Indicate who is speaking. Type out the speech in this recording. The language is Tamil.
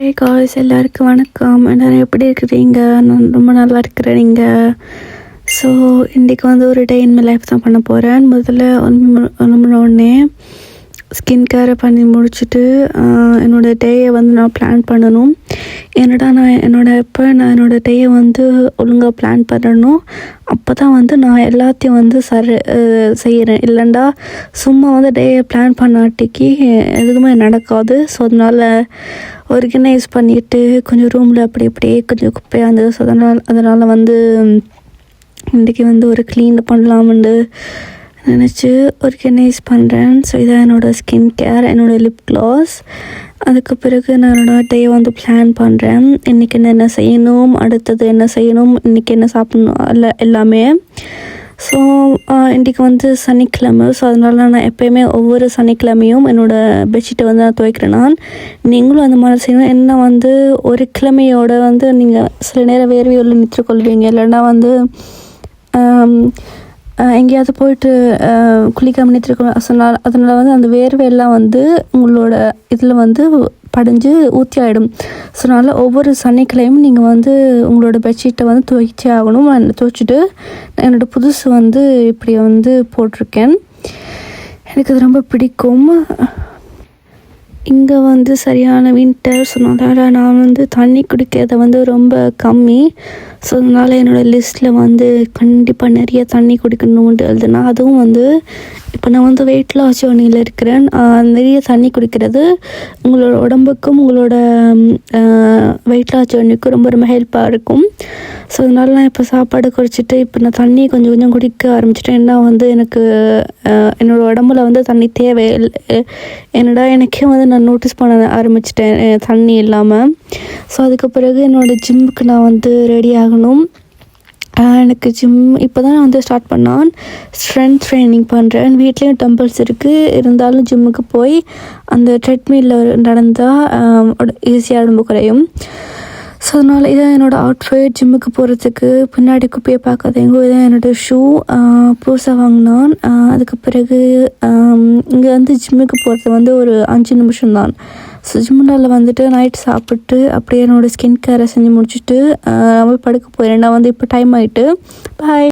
Speaker 1: ஹே காய்ஸ், எல்லாருக்கும் வணக்கம். எல்லாரும் எப்படி இருக்கிறீங்க? நான் ரொம்ப நல்லா இருக்கிறேன். நீங்கள் ஸோ இன்றைக்கி வந்து ஒரு டே இன் மை லைஃப் தான் பண்ண போகிறேன். முதல்ல உடனே ஸ்கின் கேரை பண்ணி முடிச்சுட்டு என்னோடய டேயை வந்து நான் பிளான் பண்ணணும். நான் என்னோடய டேயை வந்து ஒழுங்காக பிளான் பண்ணணும். அப்போ தான் வந்து நான் எல்லாத்தையும் வந்து செய்கிறேன். இல்லைண்டா சும்மா வந்து டேயை பிளான் பண்ணாட்டிக்கு எதுவுமே நடக்காது. ஸோ அதனால் ஆர்கனைஸ் பண்ணிவிட்டு கொஞ்சம் ரூமில் அப்படியே கொஞ்சம் குப்பையாக இருந்தது. ஸோ அதனால் வந்து இன்றைக்கி வந்து ஒரு க்ளீன் பண்ணலாம்னு நினச்சி ஆர்கனைஸ் பண்ணுறேன். ஸோ இதான் என்னோடய ஸ்கின் கேர், என்னோடய லிப் க்ளாஸ். அதுக்கு பிறகு நான் என்னோடய டே வந்து பிளான் பண்ணுறேன். இன்றைக்கி என்ன செய்யணும், அடுத்தது என்ன செய்யணும், இன்றைக்கி என்ன சாப்பிட்ணும் எல்லாமே. ஸோ இன்றைக்கி வந்து சனிக்கிழமை. ஸோ அதனால நான் எப்போயுமே ஒவ்வொரு சனிக்கிழமையும் என்னோடய பெட்ஷீட்டை வந்து நான் துவைக்கிறேன். நீங்களும் அந்த மாதிரி செய்யணும். என்ன வந்து ஒரு கிழமையோட வந்து நீங்கள் சில நேரம் வேர்வையுள்ள நிற்றுக்கொள்வீங்க, இல்லைன்னா வந்து எங்கேயாவது போயிட்டு குளிக்காமல் நிறுத்திருக்கோம். அதனால் வந்து அந்த வேர்வையெல்லாம் வந்து உங்களோட இதில் வந்து படிஞ்சு ஊற்றி ஆகிடும். ஸோ அதனால் ஒவ்வொரு சனிக்கிழமையும் நீங்கள் வந்து உங்களோட பெட்ஷீட்டை வந்து துவைச்சே ஆகணும். துவைச்சிட்டு என்னோடய புதுசு வந்து இப்படி வந்து போட்டிருக்கேன். எனக்கு அது ரொம்ப பிடிக்கும். இங்கே வந்து சரியான வின்டர். ஸோ அதனால் நான் வந்து தண்ணி குடிக்கிறத வந்து ரொம்ப கம்மி. ஸோ அதனால் என்னோடய லிஸ்ட்டில் வந்து கண்டிப்பாக நிறைய தண்ணி குடிக்கணும்னு எழுதுனா, அதுவும் வந்து இப்போ நான் வந்து வெயிட் லாஸ் ஜர்னியில் இருக்கிறேன். நிறைய தண்ணி குடிக்கிறது உங்களோட உடம்புக்கும் உங்களோட வெயிட் லாஸ் ஜர்னிக்கும் ரொம்ப ரொம்ப ஹெல்ப்பாக இருக்கும். ஸோ அதனால நான் இப்போ சாப்பாடு குறைச்சிட்டு இப்போ நான் தண்ணி கொஞ்சம் கொஞ்சம் குடிக்க ஆரம்பிச்சிட்டேன். ஏன்னா வந்து எனக்கு என்னோடய உடம்புல வந்து தண்ணி தேவை. எனக்கே வந்து நான் நோட்டீஸ் பண்ண ஆரம்பிச்சிட்டேன் தண்ணி இல்லாமல். ஸோ அதுக்கு பிறகு என்னோடய ஜிம்முக்கு நான் வந்து ரெடி ஆகணும். எனக்கு ஜிம் இப்போ தான் நான் வந்து ஸ்டார்ட் பண்ணான். ஸ்ட்ரென்த் ட்ரைனிங் பண்ணுறேன். வீட்லேயும் டம்பிள்ஸ் இருக்குது, இருந்தாலும் ஜிம்முக்கு போய் அந்த ட்ரெட்மில்லில் நடந்தால் ஈஸியாக உடம்பு குறையும். ஸோ அதனால் இதான் என்னோடய அவுட்ஃபிட். ஜிம்முக்கு போகிறதுக்கு பின்னாடி குப்பையை பார்க்காதேங்கோ. இதான் என்னோடய ஷூ புதுசாக வாங்கினான். அதுக்கு பிறகு இங்கே வந்து ஜிம்முக்கு போகிறது வந்து ஒரு 5 நிமிஷம் தான். ஸோ ஜிம்மில் வந்துட்டு நைட் சாப்பிட்டு அப்படியே என்னோடய ஸ்கின் கேரை செஞ்சு முடிச்சுட்டு போய் படுக்க போயிடுறேன். நான் வந்து இப்போ டைம் ஆகிட்டு பாய்.